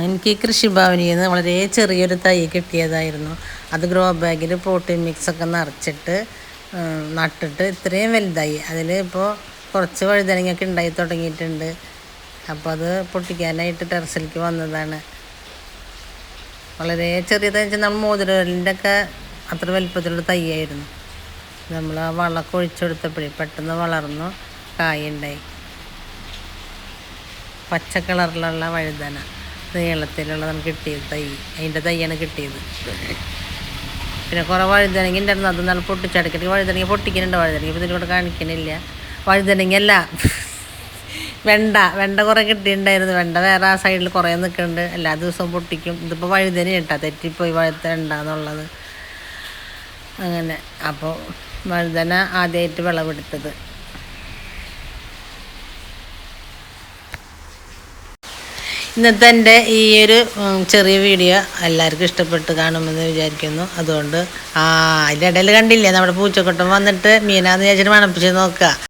എനിക്ക് കൃഷിഭവനിൽ നിന്ന് വളരെ ചെറിയൊരു തൈ കിട്ടിയതായിരുന്നു. അത് ഗ്രോ ബാഗിൽ പോട്ടി മിക്സൊക്കെ നിറച്ചിട്ട് നട്ടിട്ട് ഇത്രയും വലുതായി. അതിൽ ഇപ്പോൾ കുറച്ച് വഴുതനങ്ങയൊക്കെ ഉണ്ടായി തുടങ്ങിയിട്ടുണ്ട്. അപ്പോൾ അത് പൊട്ടിക്കാനായിട്ട് ടെറസിലേക്ക് വന്നതാണ്. വളരെ ചെറിയ തൈ വെച്ചാൽ നമ്മൾ മോതിരലിൻ്റെ ഒക്കെ അത്ര വലുപ്പത്തിലുള്ള തൈയായിരുന്നു. നമ്മൾ ആ വളമൊക്കെ ഒഴിച്ചെടുത്തപ്പോഴേ പെട്ടെന്ന് വളർന്നു കായുണ്ടായി. പച്ച കളറിലുള്ള വഴുതന നീളത്തിലുള്ളതാണ് കിട്ടിയത്. അതിൻ്റെ തൈയാണ് കിട്ടിയത്. പിന്നെ കുറേ വഴുതനങ്ങ ഉണ്ടായിരുന്നു. അത് നല്ല പൊട്ടിച്ചടക്കിട്ട് വഴുതനങ്ങ പൊട്ടിക്കുന്നുണ്ട്. വഴുതനങ്ങ ഇപ്പോൾ ഇതിലൂടെ കാണിക്കണില്ല. വഴുതനങ്ങയല്ല, വെണ്ട കുറേ കിട്ടിയിട്ടുണ്ടായിരുന്നു. വെണ്ട വേറെ ആ സൈഡിൽ കുറേ നിൽക്കുന്നുണ്ട്. എല്ലാ ദിവസവും പൊട്ടിക്കും. ഇതിപ്പോൾ വഴുതന കേട്ടോ, തെറ്റിപ്പോയി വഴുതണ്ട എന്നുള്ളത്. അങ്ങനെ അപ്പോൾ വഴുതന ആദ്യമായിട്ട് വിളവെടുത്തത്. ഇന്നത്തെ എൻ്റെ ഈ ഒരു ചെറിയ വീഡിയോ എല്ലാവർക്കും ഇഷ്ടപ്പെട്ട് കാണുമെന്ന് വിചാരിക്കുന്നു. അതുകൊണ്ട് അതിൻ്റെ ഇടയിൽ കണ്ടില്ലേ നമ്മുടെ പൂച്ചക്കുട്ടൻ വന്നിട്ട് മീനാന്ന് വിചാരിച്ചിട്ട് മണപ്പിച്ച് നോക്കുക.